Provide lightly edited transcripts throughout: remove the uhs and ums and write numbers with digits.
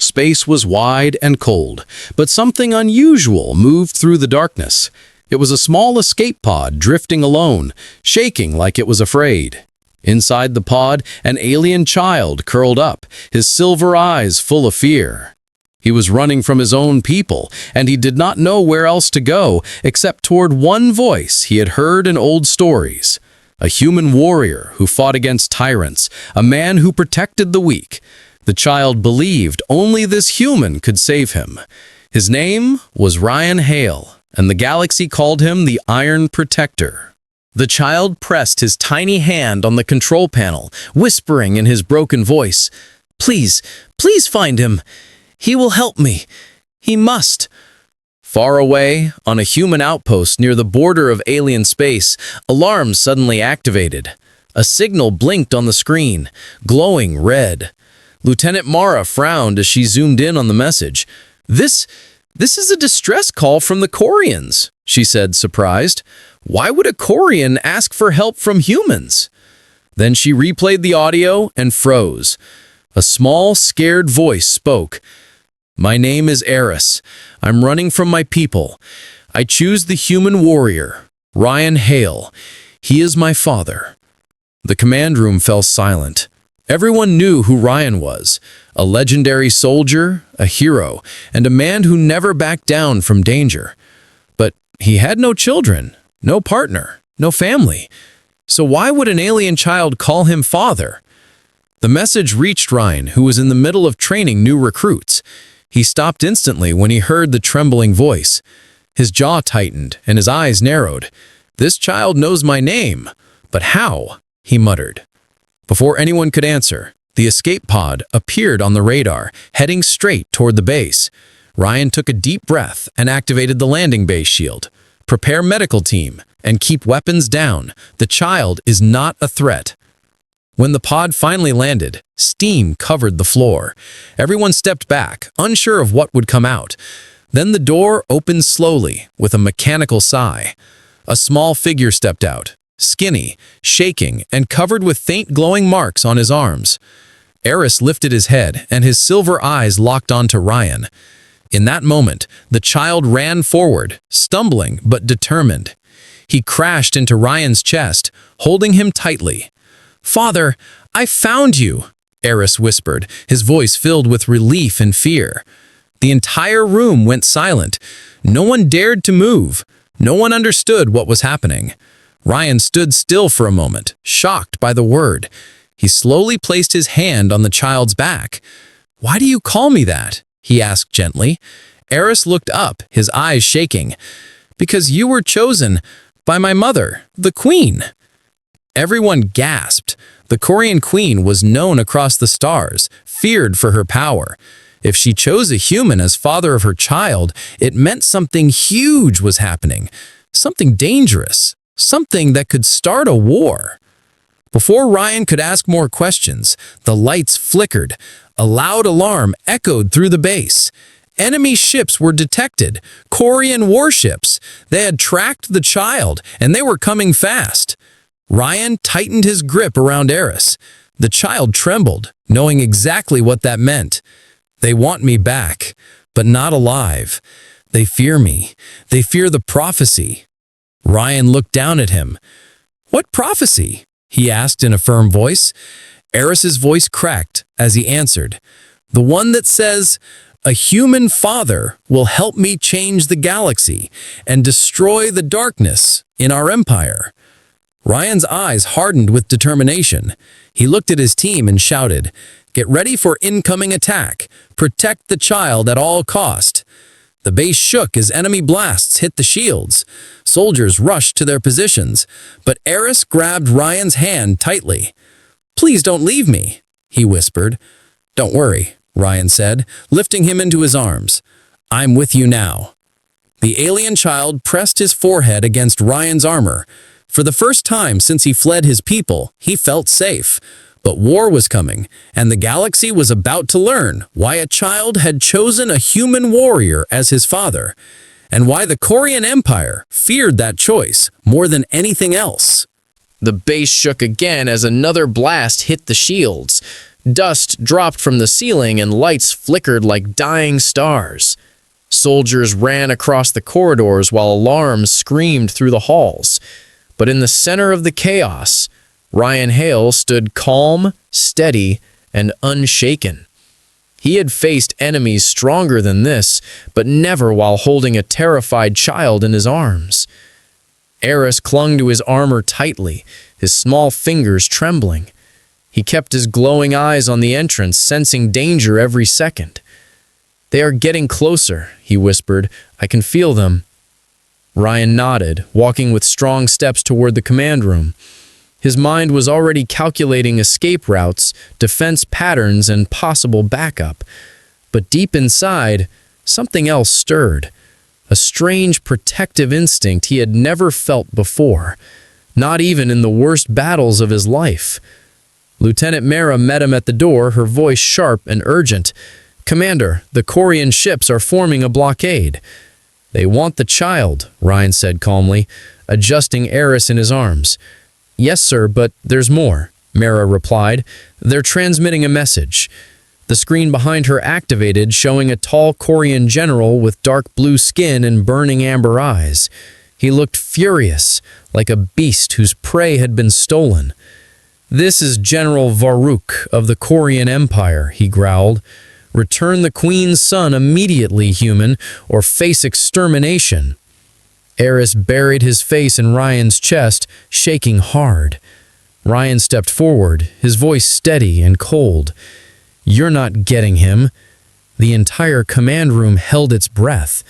Space was wide and cold, but something unusual moved through the darkness. It was a small escape pod drifting alone, shaking like it was afraid. Inside the pod, an alien child curled up, his silver eyes full of fear. He was running from his own people, and he did not know where else to go except toward one voice he had heard in old stories. A human warrior who fought against tyrants, a man who protected the weak. The child believed only this human could save him. His name was Ryan Hale, and the galaxy called him the Iron Protector. The child pressed his tiny hand on the control panel, whispering in his broken voice, "Please, please find him. He will help me. He must." Far away, on a human outpost near the border of alien space, alarms suddenly activated. A signal blinked on the screen, glowing red. Lieutenant Mara frowned as she zoomed in on the message. This is a distress call from the Corians," she said, surprised. "Why would a Corian ask for help from humans?" Then she replayed the audio and froze. A small, scared voice spoke. "My name is Eris. I'm running from my people. I choose the human warrior, Ryan Hale. He is my father." The command room fell silent. Everyone knew who Ryan was, a legendary soldier, a hero, and a man who never backed down from danger. But he had no children, no partner, no family. So why would an alien child call him father? The message reached Ryan, who was in the middle of training new recruits. He stopped instantly when he heard the trembling voice. His jaw tightened and his eyes narrowed. "This child knows my name. But how?" he muttered. Before anyone could answer, the escape pod appeared on the radar, heading straight toward the base. Ryan took a deep breath and activated the landing base shield. "Prepare medical team and keep weapons down. The child is not a threat." When the pod finally landed, steam covered the floor. Everyone stepped back, unsure of what would come out. Then the door opened slowly, with a mechanical sigh. A small figure stepped out, skinny, shaking, and covered with faint glowing marks on his arms. Eris lifted his head, and his silver eyes locked onto Ryan. In that moment, the child ran forward, stumbling but determined. He crashed into Ryan's chest, holding him tightly. "Father, I found you," Eris whispered, his voice filled with relief and fear. The entire room went silent. No one dared to move. No one understood what was happening. Ryan stood still for a moment, shocked by the word. He slowly placed his hand on the child's back. "Why do you call me that?" he asked gently. Eris looked up, his eyes shaking. "Because you were chosen by my mother, the queen." Everyone gasped. The Corian queen was known across the stars, feared for her power. If she chose a human as father of her child, it meant something huge was happening, something dangerous, something that could start a war. Before Ryan could ask more questions, the lights flickered. A loud alarm echoed through the base. Enemy ships were detected, Corian warships. They had tracked the child, and they were coming fast. Ryan tightened his grip around Eris. The child trembled, knowing exactly what that meant. "They want me back, but not alive. They fear me. They fear the prophecy." Ryan looked down at him. "What prophecy?" he asked in a firm voice. Eris's voice cracked as he answered. "The one that says, 'A human father will help me change the galaxy and destroy the darkness in our empire.'" Ryan's eyes hardened with determination. He looked at his team and shouted, "Get ready for incoming attack. Protect the child at all cost." The base shook as enemy blasts hit the shields. Soldiers rushed to their positions, but Eris grabbed Ryan's hand tightly. "Please don't leave me," he whispered. "Don't worry," Ryan said, lifting him into his arms. "I'm with you now." The alien child pressed his forehead against Ryan's armor. For the first time since he fled his people, he felt safe. But war was coming, and the galaxy was about to learn why a child had chosen a human warrior as his father, and why the Corian Empire feared that choice more than anything else. The base shook again as another blast hit the shields. Dust dropped from the ceiling and lights flickered like dying stars. Soldiers ran across the corridors while alarms screamed through the halls. But in the center of the chaos, Ryan Hale stood calm, steady, and unshaken. He had faced enemies stronger than this, but never while holding a terrified child in his arms. Eris clung to his armor tightly, his small fingers trembling. He kept his glowing eyes on the entrance, sensing danger every second. "They are getting closer," he whispered. "I can feel them." Ryan nodded, walking with strong steps toward the command room. His mind was already calculating escape routes, defense patterns, and possible backup. But deep inside, something else stirred. A strange protective instinct he had never felt before, not even in the worst battles of his life. Lieutenant Mara met him at the door, her voice sharp and urgent. "Commander, the Quarian ships are forming a blockade." "They want the child," Ryan said calmly, adjusting Eris in his arms. "Yes, sir, but there's more," Mara replied. "They're transmitting a message." The screen behind her activated, showing a tall Quarian general with dark blue skin and burning amber eyes. He looked furious, like a beast whose prey had been stolen. "This is General Varuk of the Quarian Empire," he growled. "Return the Queen's son immediately, human, or face extermination." Eris buried his face in Ryan's chest, shaking hard. Ryan stepped forward, his voice steady and cold. "You're not getting him." The entire command room held its breath.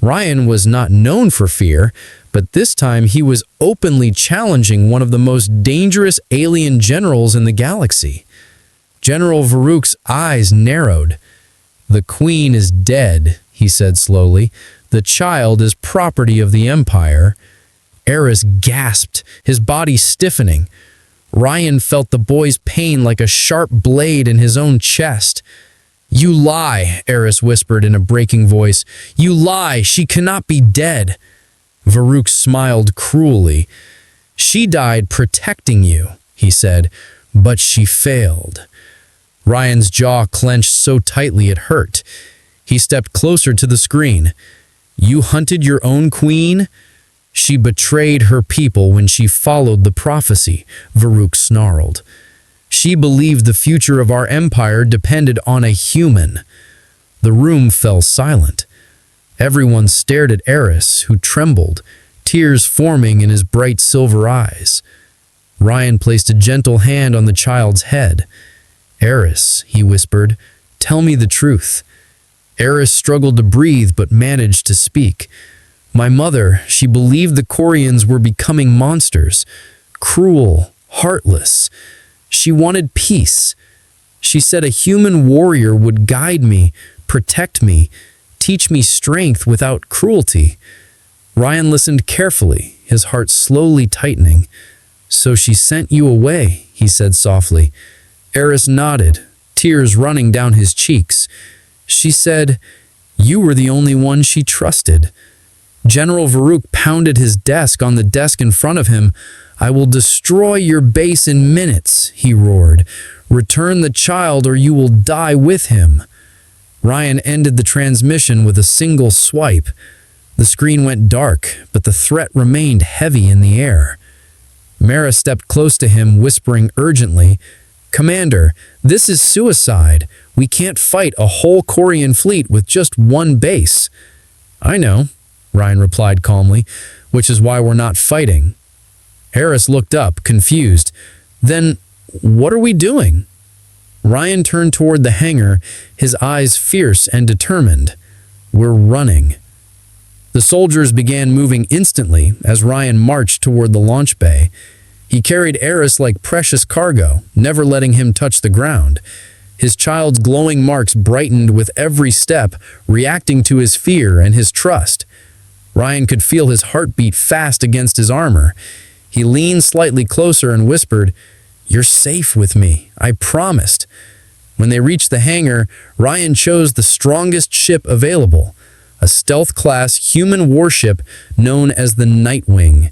Ryan was not known for fear, but this time he was openly challenging one of the most dangerous alien generals in the galaxy. General Varuk's eyes narrowed. "The Queen is dead," he said slowly. "The child is property of the Empire." Eris gasped, his body stiffening. Ryan felt the boy's pain like a sharp blade in his own chest. "You lie," Eris whispered in a breaking voice. "You lie. She cannot be dead." Varuk smiled cruelly. "She died protecting you," he said, "but she failed." Ryan's jaw clenched so tightly it hurt. He stepped closer to the screen. "You hunted your own queen?" "She betrayed her people when she followed the prophecy," Varuk snarled. "She believed the future of our empire depended on a human." The room fell silent. Everyone stared at Eris, who trembled, tears forming in his bright silver eyes. Ryan placed a gentle hand on the child's head. "Eris," he whispered, "tell me the truth." Eris struggled to breathe but managed to speak. "My mother, she believed the Quarians were becoming monsters, cruel, heartless. She wanted peace. She said a human warrior would guide me, protect me, teach me strength without cruelty." Ryan listened carefully, his heart slowly tightening. "So she sent you away," he said softly. Eris nodded, tears running down his cheeks. "She said, you were the only one she trusted." General Varuk pounded his desk on the desk in front of him. "I will destroy your base in minutes," he roared. "Return the child or you will die with him." Ryan ended the transmission with a single swipe. The screen went dark, but the threat remained heavy in the air. Mara stepped close to him, whispering urgently, "Commander, this is suicide. We can't fight a whole Quarian fleet with just one base." "I know," Ryan replied calmly, "which is why we're not fighting." Eris looked up, confused. "Then what are we doing?" Ryan turned toward the hangar, his eyes fierce and determined. "We're running." The soldiers began moving instantly as Ryan marched toward the launch bay. He carried Eris like precious cargo, never letting him touch the ground. His child's glowing marks brightened with every step, reacting to his fear and his trust. Ryan could feel his heart beat fast against his armor. He leaned slightly closer and whispered, "You're safe with me, I promised." When they reached the hangar, Ryan chose the strongest ship available, a stealth-class human warship known as the Nightwing.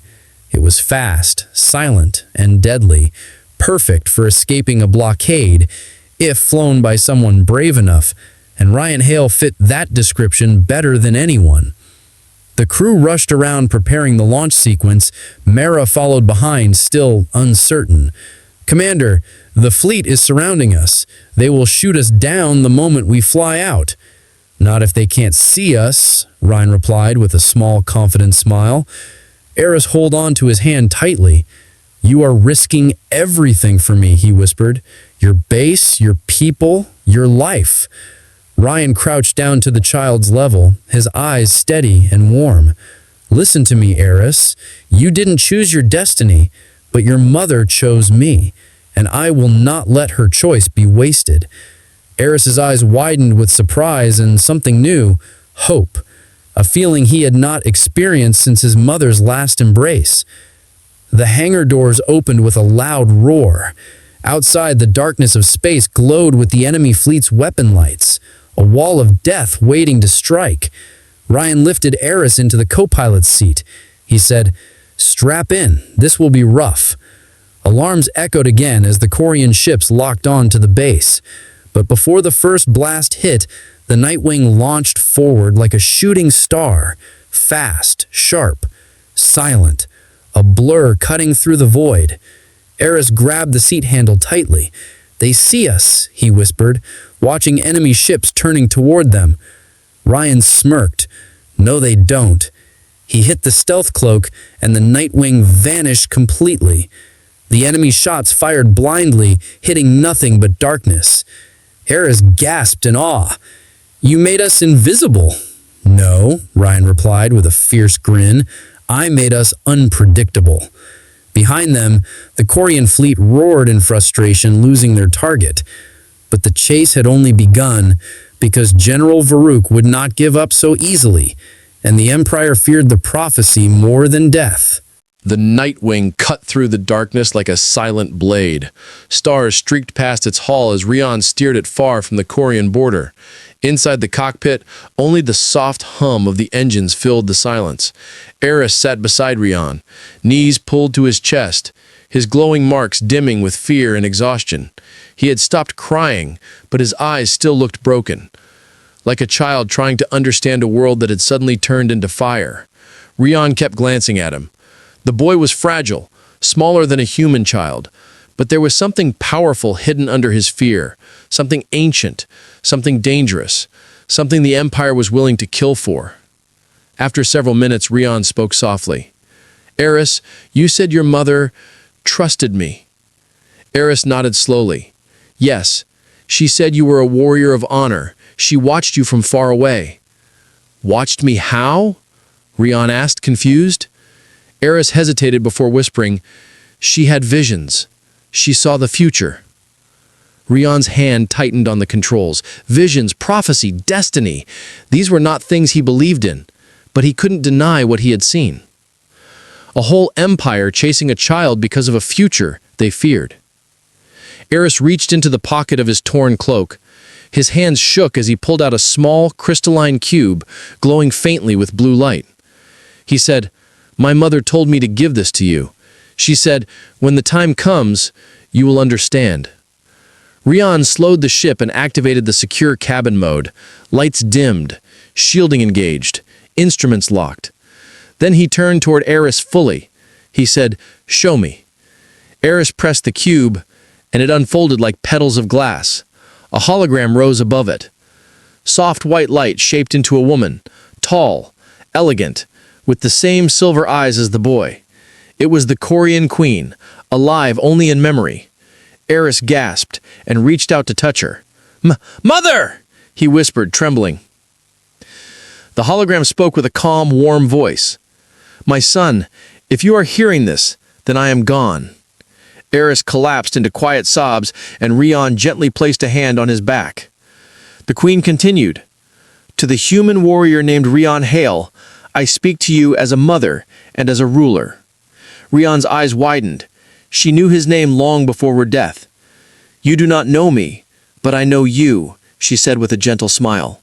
It was fast, silent, and deadly, perfect for escaping a blockade. if flown by someone brave enough, and Ryan Hale fit that description better than anyone. The crew rushed around preparing the launch sequence. Mara followed behind, still uncertain. "Commander, the fleet is surrounding us. They will shoot us down the moment we fly out." "Not if they can't see us," Ryan replied with a small, confident smile. Eris held on to his hand tightly. "You are risking everything for me," he whispered. "Your base, your people, your life." Ryan crouched down to the child's level, his eyes steady and warm. "Listen to me, Eris. You didn't choose your destiny, but your mother chose me, and I will not let her choice be wasted." Eris's eyes widened with surprise and something new, hope, a feeling he had not experienced since his mother's last embrace. The hangar doors opened with a loud roar. Outside, the darkness of space glowed with the enemy fleet's weapon lights, a wall of death waiting to strike. Ryan lifted Eris into the co-pilot's seat. He said, "Strap in, this will be rough." Alarms echoed again as the Quarian ships locked on to the base. But before the first blast hit, the Nightwing launched forward like a shooting star, fast, sharp, silent, a blur cutting through the void. Eris grabbed the seat handle tightly. "They see us," he whispered, watching enemy ships turning toward them. Ryan smirked. "No, they don't." He hit the stealth cloak, and the Nightwing vanished completely. The enemy shots fired blindly, hitting nothing but darkness. Eris gasped in awe. "You made us invisible." "No," Ryan replied with a fierce grin. "I made us unpredictable." Behind them, the Quarian fleet roared in frustration, losing their target. But the chase had only begun, because General Varuk would not give up so easily, and the Empire feared the prophecy more than death. The Nightwing cut through the darkness like a silent blade. Stars streaked past its hull as Rion steered it far from the Quarian border. Inside the cockpit, only the soft hum of the engines filled the silence. Eris sat beside Rion, knees pulled to his chest, his glowing marks dimming with fear and exhaustion. He had stopped crying, but his eyes still looked broken, like a child trying to understand a world that had suddenly turned into fire. Rion kept glancing at him. The boy was fragile, smaller than a human child, but there was something powerful hidden under his fear, something ancient, something dangerous, something the Empire was willing to kill for. After several minutes, Rion spoke softly. "Eris, you said your mother trusted me." Eris nodded slowly. "Yes, she said you were a warrior of honor. She watched you from far away." "Watched me how?" Rion asked, confused. Eris hesitated before whispering, "She had visions. She saw the future." Rion's hand tightened on the controls. Visions, prophecy, destiny. These were not things he believed in, but he couldn't deny what he had seen. A whole empire chasing a child because of a future they feared. Eris reached into the pocket of his torn cloak. His hands shook as he pulled out a small, crystalline cube, glowing faintly with blue light. He said, "My mother told me to give this to you. She said, when the time comes, you will understand." Rion slowed the ship and activated the secure cabin mode. Lights dimmed, shielding engaged, instruments locked. Then he turned toward Eris fully. He said, "Show me." Eris pressed the cube, and it unfolded like petals of glass. A hologram rose above it. Soft white light shaped into a woman, tall, elegant, with the same silver eyes as the boy. It was the Quarian queen, alive only in memory. Eris gasped and reached out to touch her. "Mother!" he whispered, trembling. The hologram spoke with a calm, warm voice. "My son, if you are hearing this, then I am gone." Eris collapsed into quiet sobs, and Rion gently placed a hand on his back. The queen continued, "To the human warrior named Rion Hale, I speak to you as a mother and as a ruler." Rion's eyes widened. She knew his name long before her death. "You do not know me, but I know you," she said with a gentle smile.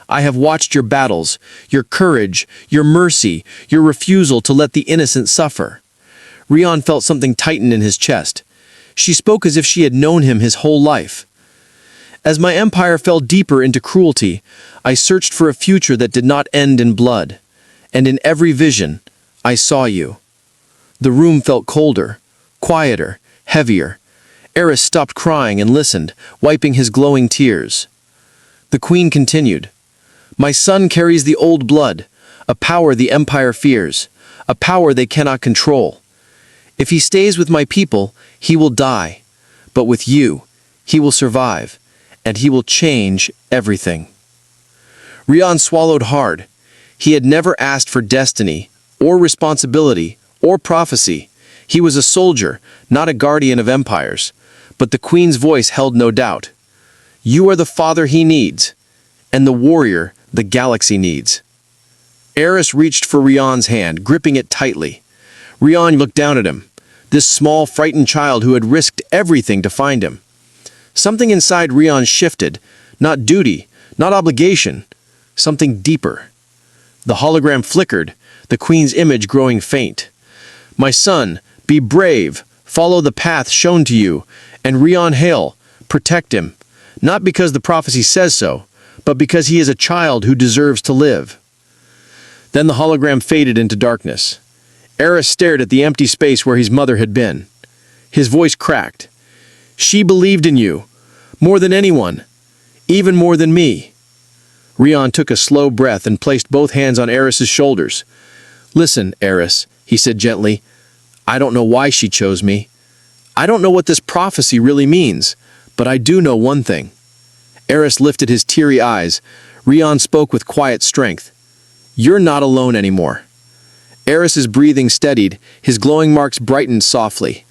"I have watched your battles, your courage, your mercy, your refusal to let the innocent suffer." Rion felt something tighten in his chest. She spoke as if she had known him his whole life. As my empire fell deeper into cruelty, I searched for a future that did not end in blood. And in every vision, I saw you. The room felt colder, quieter, heavier. Eris stopped crying and listened, wiping his glowing tears. The queen continued, "My son carries the old blood, a power the empire fears, a power they cannot control. If he stays with my people, he will die. But with you, he will survive, and he will change everything." Rian swallowed hard. He had never asked for destiny, or responsibility, or prophecy. He was a soldier, not a guardian of empires. But the queen's voice held no doubt. "You are the father he needs, and the warrior the galaxy needs." Eris reached for Rian's hand, gripping it tightly. Rian looked down at him, this small, frightened child who had risked everything to find him. Something inside Rian shifted, not duty, not obligation, something deeper. The hologram flickered, the queen's image growing faint. "My son, be brave, follow the path shown to you, and Rian hail, protect him, not because the prophecy says so, but because he is a child who deserves to live." Then the hologram faded into darkness. Eris stared at the empty space where his mother had been. His voice cracked. "She believed in you, more than anyone, even more than me." Rian took a slow breath and placed both hands on Eris's shoulders. "Listen, Eris," he said gently, "I don't know why she chose me. I don't know what this prophecy really means, but I do know one thing." Eris lifted his teary eyes. Rian spoke with quiet strength. "You're not alone anymore." Eris's breathing steadied, his glowing marks brightened softly.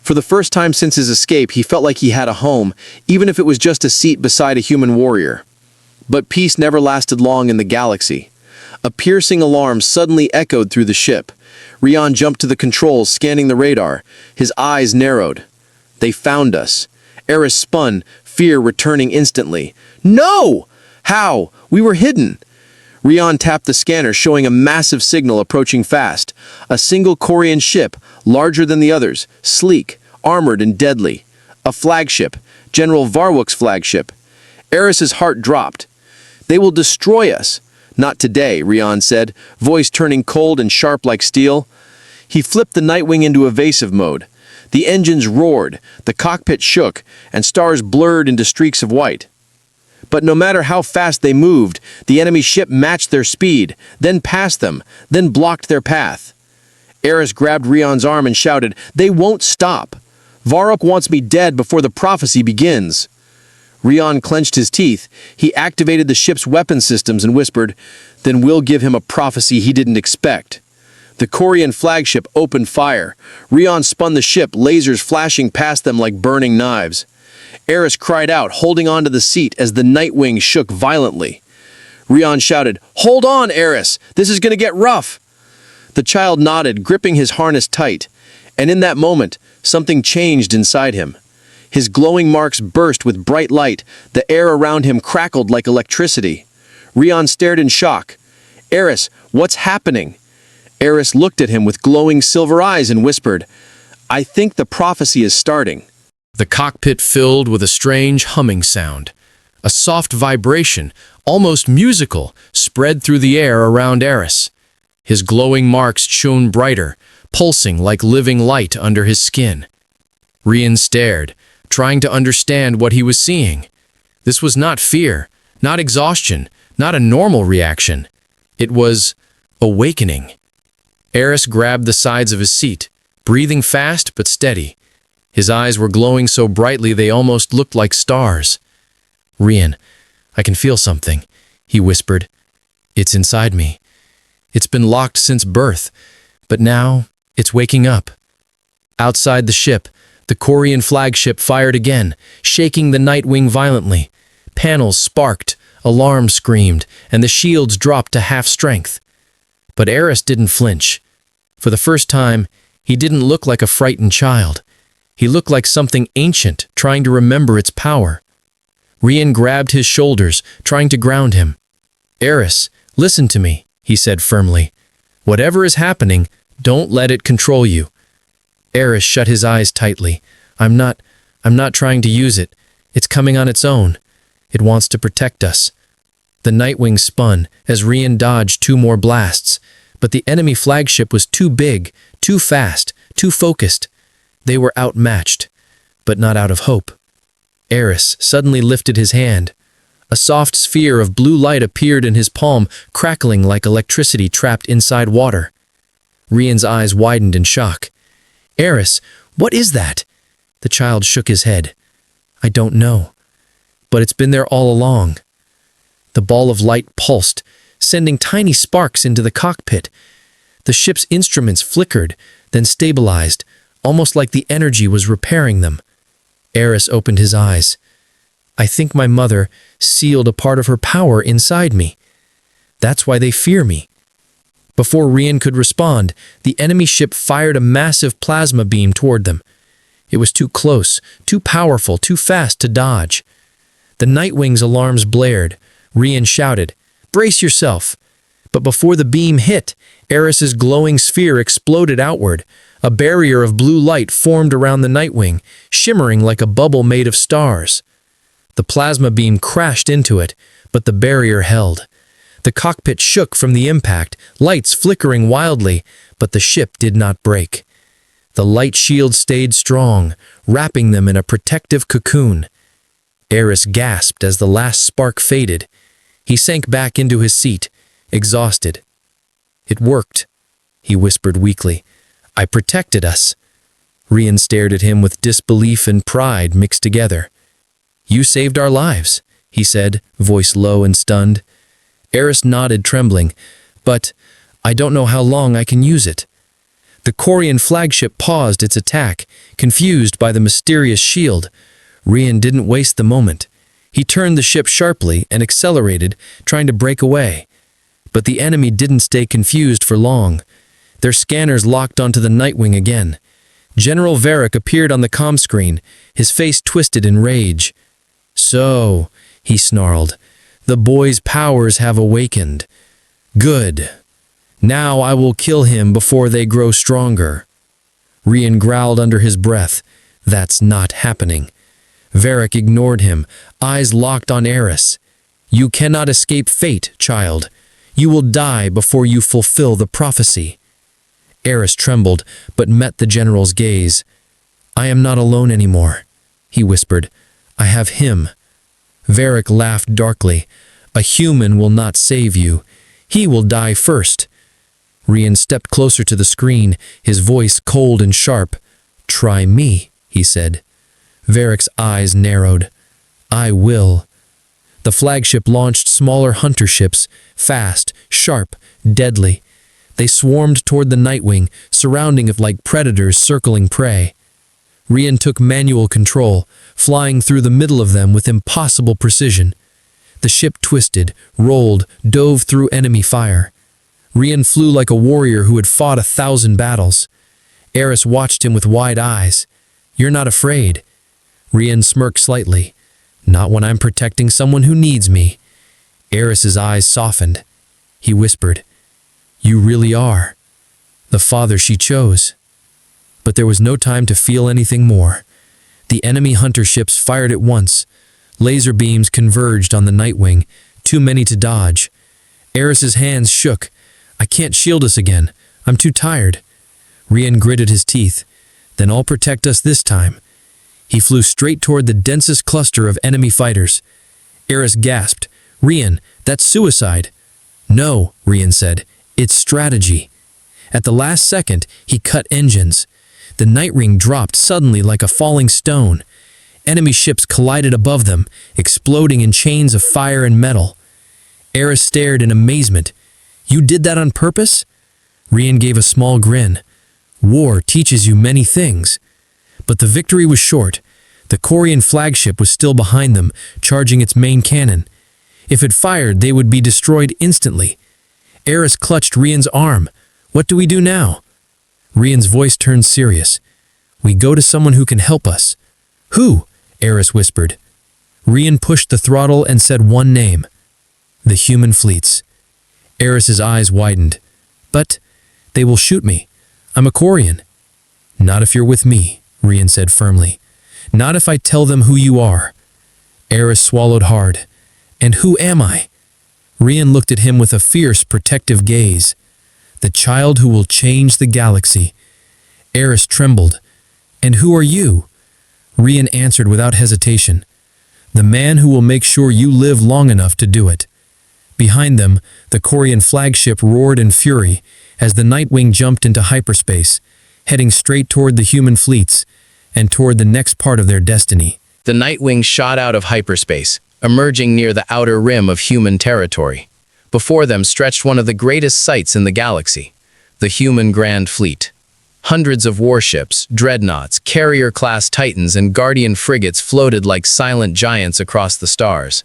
For the first time since his escape, he felt like he had a home, even if it was just a seat beside a human warrior. But peace never lasted long in the galaxy. A piercing alarm suddenly echoed through the ship. Rian jumped to the controls, scanning the radar. His eyes narrowed. "They found us." Eris spun, fear returning instantly. "No! How? We were hidden." Rian tapped the scanner, showing a massive signal approaching fast. A single Korean ship, larger than the others, sleek, armored and deadly. A flagship, General Varwook's flagship. Eris's heart dropped. "They will destroy us." "Not today," Rian said, voice turning cold and sharp like steel. He flipped the Nightwing into evasive mode. The engines roared, the cockpit shook, and stars blurred into streaks of white. But no matter how fast they moved, the enemy ship matched their speed, then passed them, then blocked their path. Eris grabbed Rian's arm and shouted, "They won't stop! Varrook wants me dead before the prophecy begins." Rian clenched his teeth. He activated the ship's weapon systems and whispered, "Then we'll give him a prophecy he didn't expect." The Korean flagship opened fire. Rian spun the ship, lasers flashing past them like burning knives. Eris cried out, holding onto the seat as the Nightwing shook violently. Rian shouted, "Hold on, Eris! This is going to get rough!" The child nodded, gripping his harness tight. And in that moment, something changed inside him. His glowing marks burst with bright light. The air around him crackled like electricity. Rian stared in shock. "Eris, what's happening?" Eris looked at him with glowing silver eyes and whispered, "I think the prophecy is starting." The cockpit filled with a strange humming sound. A soft vibration, almost musical, spread through the air around Eris. His glowing marks shone brighter, pulsing like living light under his skin. Rian stared, trying to understand what he was seeing. This was not fear, not exhaustion, not a normal reaction. It was awakening. Eris grabbed the sides of his seat, breathing fast but steady. His eyes were glowing so brightly they almost looked like stars. "Rian, I can feel something," he whispered. "It's inside me. It's been locked since birth, but now it's waking up." Outside the ship, the Korean flagship fired again, shaking the Nightwing violently. Panels sparked, alarms screamed, and the shields dropped to half strength. But Eris didn't flinch. For the first time, he didn't look like a frightened child. He looked like something ancient, trying to remember its power. Rian grabbed his shoulders, trying to ground him. "Eris, listen to me," he said firmly. "Whatever is happening, don't let it control you." Eris shut his eyes tightly. I'm not trying to use it. It's coming on its own." It wants to protect us. The Nightwing spun as Rian dodged 2 more blasts, but the enemy flagship was too big, too fast, too focused. They were outmatched, but not out of hope. Eris suddenly lifted his hand. A soft sphere of blue light appeared in his palm, crackling like electricity trapped inside water. Rian's eyes widened in shock. "Eris, what is that?" The child shook his head. "I don't know, but it's been there all along." The ball of light pulsed, sending tiny sparks into the cockpit. The ship's instruments flickered, then stabilized, almost like the energy was repairing them. Eris opened his eyes. "I think my mother sealed a part of her power inside me. That's why they fear me." Before Rian could respond, the enemy ship fired a massive plasma beam toward them. It was too close, too powerful, too fast to dodge. The Nightwing's alarms blared. Rian shouted, "Brace yourself!" But before the beam hit, Eris's glowing sphere exploded outward. A barrier of blue light formed around the Nightwing, shimmering like a bubble made of stars. The plasma beam crashed into it, but the barrier held. The cockpit shook from the impact, lights flickering wildly, but the ship did not break. The light shield stayed strong, wrapping them in a protective cocoon. Eris gasped as the last spark faded. He sank back into his seat, exhausted. "It worked," he whispered weakly. "I protected us." Rian stared at him with disbelief and pride mixed together. "You saved our lives," he said, voice low and stunned. Eris nodded, trembling. "But I don't know how long I can use it." The Quarian flagship paused its attack, confused by the mysterious shield. Rian didn't waste the moment. He turned the ship sharply and accelerated, trying to break away. But the enemy didn't stay confused for long. Their scanners locked onto the Nightwing again. General Varric appeared on the comm screen, his face twisted in rage. "So," he snarled, "the boy's powers have awakened. Good. Now I will kill him before they grow stronger." Rian growled under his breath. "That's not happening." Varric ignored him, eyes locked on Eris. "You cannot escape fate, child. You will die before you fulfill the prophecy." Eris trembled, but met the general's gaze. "I am not alone anymore," he whispered. "I have him." Varric laughed darkly. "A human will not save you. He will die first." Rian stepped closer to the screen, his voice cold and sharp. "Try me," he said. Varric's eyes narrowed. "I will." The flagship launched smaller hunter ships, fast, sharp, deadly. They swarmed toward the Nightwing, surrounding it like predators circling prey. Rian took manual control, flying through the middle of them with impossible precision. The ship twisted, rolled, dove through enemy fire. Rian flew like a warrior who had fought 1,000 battles. Eris watched him with wide eyes. "You're not afraid." Rian smirked slightly. "Not when I'm protecting someone who needs me." Eris's eyes softened. He whispered, "You really are the father she chose." But there was no time to feel anything more. The enemy hunter ships fired at once. Laser beams converged on the Nightwing, too many to dodge. Eris's hands shook. "I can't shield us again. I'm too tired." Rian gritted his teeth. "Then I'll protect us this time." He flew straight toward the densest cluster of enemy fighters. Eris gasped. "Rian, that's suicide." "No," Rian said. "It's strategy." At the last second, he cut engines. The Nightwing dropped suddenly like a falling stone. Enemy ships collided above them, exploding in chains of fire and metal. Eris stared in amazement. "You did that on purpose?" Rian gave a small grin. "War teaches you many things." But the victory was short. The Quarian flagship was still behind them, charging its main cannon. If it fired, they would be destroyed instantly. Eris clutched Rian's arm. "What do we do now?" Rian's voice turned serious. "We go to someone who can help us." "Who?" Eris whispered. Rian pushed the throttle and said one name. "The human fleets." Eris's eyes widened. "But they will shoot me. I'm a Quarian." "Not if you're with me," Rian said firmly. "Not if I tell them who you are." Eris swallowed hard. And who am I? Rian looked at him with a fierce, protective gaze. The child who will change the galaxy. Eris trembled. And who are you? Rian answered without hesitation. The man who will make sure you live long enough to do it. Behind them, the Korean flagship roared in fury as the Nightwing jumped into hyperspace, heading straight toward the human fleets and toward the next part of their destiny. The Nightwing shot out of hyperspace, emerging near the outer rim of human territory. Before them stretched one of the greatest sights in the galaxy, the human Grand Fleet. Hundreds of warships, dreadnoughts, carrier-class titans, and guardian frigates floated like silent giants across the stars,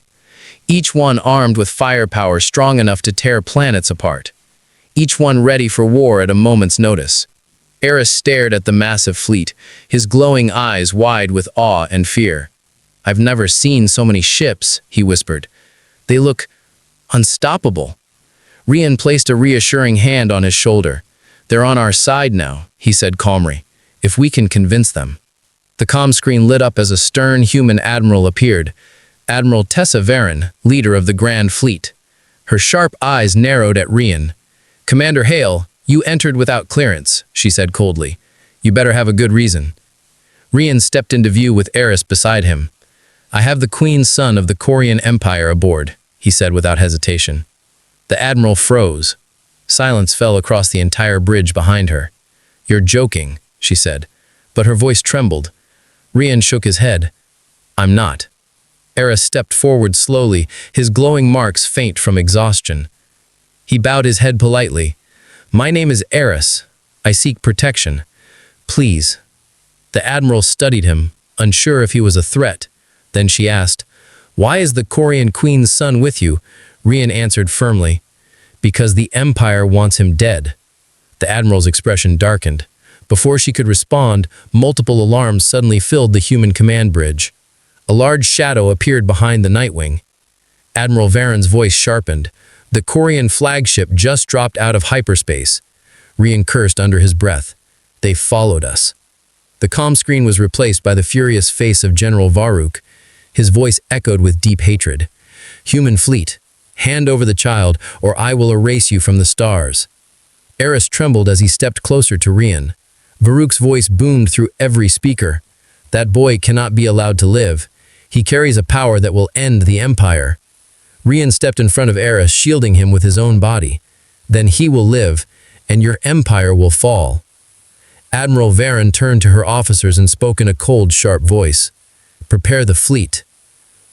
each one armed with firepower strong enough to tear planets apart, each one ready for war at a moment's notice. Eris stared at the massive fleet, his glowing eyes wide with awe and fear. "I've never seen so many ships," he whispered. "They look unstoppable." Rian placed a reassuring hand on his shoulder. "They're on our side now," he said calmly, "if we can convince them." The comm screen lit up as a stern human admiral appeared, Admiral Tessa Varen, leader of the Grand Fleet. Her sharp eyes narrowed at Rian. "Commander Hale, you entered without clearance," she said coldly. "You better have a good reason." Rian stepped into view with Eris beside him. "I have the Queen's son of the Korean Empire aboard," he said without hesitation. The Admiral froze. Silence fell across the entire bridge behind her. "You're joking," she said, but her voice trembled. Rian shook his head. "I'm not." Eris stepped forward slowly, his glowing marks faint from exhaustion. He bowed his head politely. "My name is Eris. I seek protection. Please." The Admiral studied him, unsure if he was a threat. Then she asked, "Why is the Korean Queen's son with you?" Rian answered firmly, "Because the Empire wants him dead." The Admiral's expression darkened. Before she could respond, multiple alarms suddenly filled the human command bridge. A large shadow appeared behind the Nightwing. Admiral Varen's voice sharpened. "The Korean flagship just dropped out of hyperspace." Rian cursed under his breath. "They followed us." The comm screen was replaced by the furious face of General Varuk. His voice echoed with deep hatred. "Human fleet, hand over the child, or I will erase you from the stars." Eris trembled as he stepped closer to Rian. Varuk's voice boomed through every speaker. "That boy cannot be allowed to live. He carries a power that will end the Empire." Rian stepped in front of Eris, shielding him with his own body. "Then he will live, and your empire will fall." Admiral Varen turned to her officers and spoke in a cold, sharp voice. "Prepare the fleet."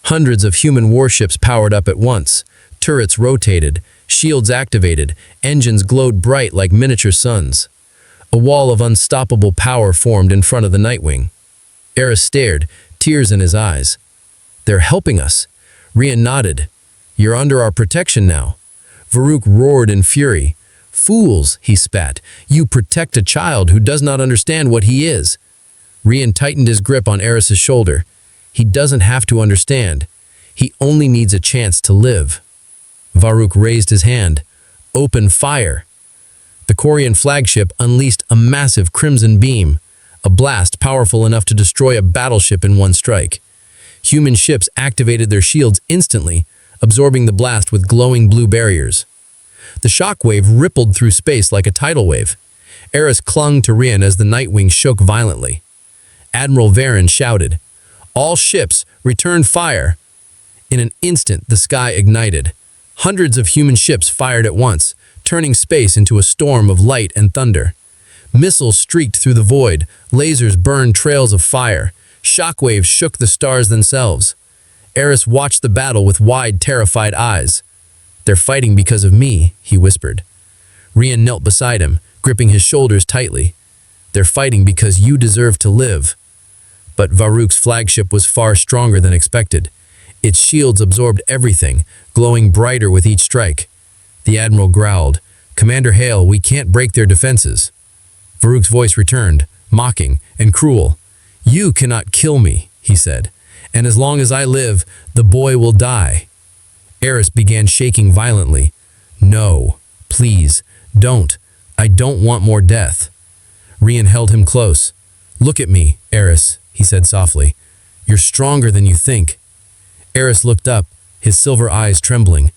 Hundreds of human warships powered up at once. Turrets rotated, shields activated, engines glowed bright like miniature suns. A wall of unstoppable power formed in front of the Nightwing. Eris stared, tears in his eyes. "They're helping us." Rian nodded. "You're under our protection now." Varuk roared in fury. "Fools," he spat. "You protect a child who does not understand what he is." Rian tightened his grip on Eris's shoulder. "He doesn't have to understand. He only needs a chance to live." Varuk raised his hand. "Open fire." The Korean flagship unleashed a massive crimson beam, a blast powerful enough to destroy a battleship in one strike. Human ships activated their shields instantly, absorbing the blast with glowing blue barriers. The shockwave rippled through space like a tidal wave. Eris clung to Rian as the Nightwing shook violently. Admiral Varen shouted, "All ships, return fire!" In an instant, the sky ignited. Hundreds of human ships fired at once, turning space into a storm of light and thunder. Missiles streaked through the void, lasers burned trails of fire, shockwaves shook the stars themselves. Eris watched the battle with wide, terrified eyes. "They're fighting because of me," he whispered. Rian knelt beside him, gripping his shoulders tightly. "They're fighting because you deserve to live." But Varuk's flagship was far stronger than expected. Its shields absorbed everything, glowing brighter with each strike. The Admiral growled, "Commander Hale, we can't break their defenses." Varuk's voice returned, mocking and cruel. "You cannot kill me," he said, "and as long as I live, the boy will die." Eris began shaking violently. "No, please, don't. I don't want more death." Rian held him close. "Look at me, Eris," he said softly. "You're stronger than you think." Eris looked up, his silver eyes trembling.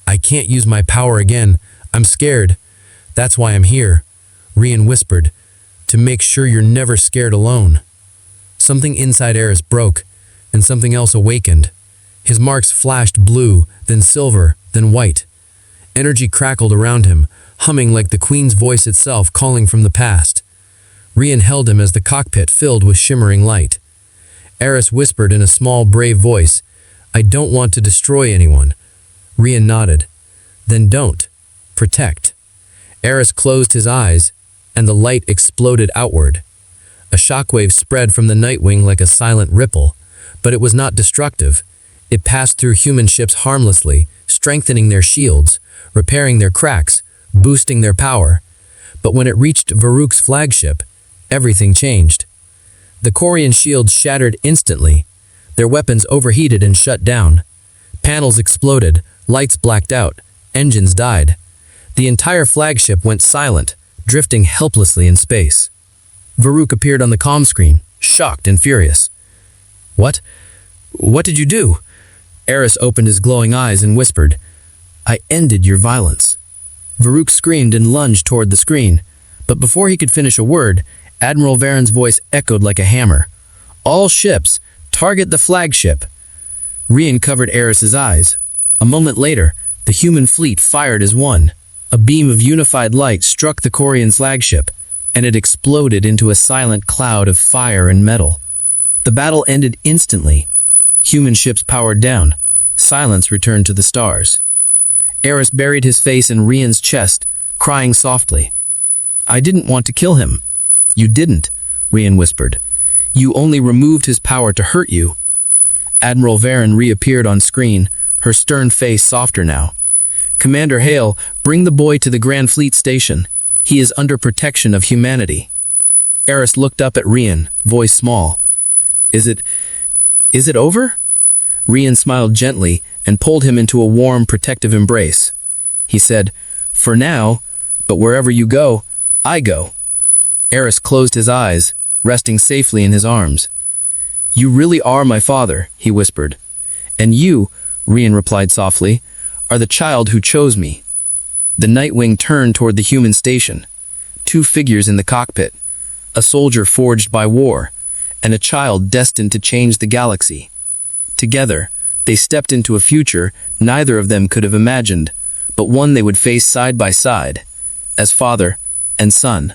I can't use my power again. I'm scared. That's why I'm here, Rian whispered, to make sure you're never scared alone. Something inside Eris broke, and something else awakened. His marks flashed blue, then silver, then white. Energy crackled around him, humming like the Queen's voice itself calling from the past. Rian held him as the cockpit filled with shimmering light. Eris whispered in a small, brave voice, I don't want to destroy anyone. Rian nodded. Then don't. Protect. Eris closed his eyes, and the light exploded outward. A shockwave spread from the Nightwing like a silent ripple, but it was not destructive. It passed through human ships harmlessly, strengthening their shields, repairing their cracks, boosting their power. But when it reached Varuk's flagship, everything changed. The Quarian shields shattered instantly. Their weapons overheated and shut down. Panels exploded, lights blacked out, engines died. The entire flagship went silent, drifting helplessly in space. Varuk appeared on the comm screen, shocked and furious. What? What did you do? Eris opened his glowing eyes and whispered, I ended your violence. Varuk screamed and lunged toward the screen, but before he could finish a word, Admiral Varen's voice echoed like a hammer. All ships, target the flagship. Rian covered Eris's eyes. A moment later, the human fleet fired as one. A beam of unified light struck the Quarian flagship, and it exploded into a silent cloud of fire and metal. The battle ended instantly. Human ships powered down. Silence returned to the stars. Eris buried his face in Rian's chest, crying softly. I didn't want to kill him. You didn't, Rian whispered. You only removed his power to hurt you. Admiral Varen reappeared on screen, her stern face softer now. Commander Hale, bring the boy to the Grand Fleet Station. He is under protection of humanity. Eris looked up at Rian, voice small. Is it over? Rian smiled gently and pulled him into a warm, protective embrace. He said, For now, but wherever you go, I go. Eris closed his eyes, resting safely in his arms. You really are my father, he whispered. And you, Rian replied softly, are the child who chose me. The Nightwing turned toward the human station. Two figures in the cockpit, a soldier forged by war, and a child destined to change the galaxy. Together, they stepped into a future neither of them could have imagined, but one they would face side by side, as father and son.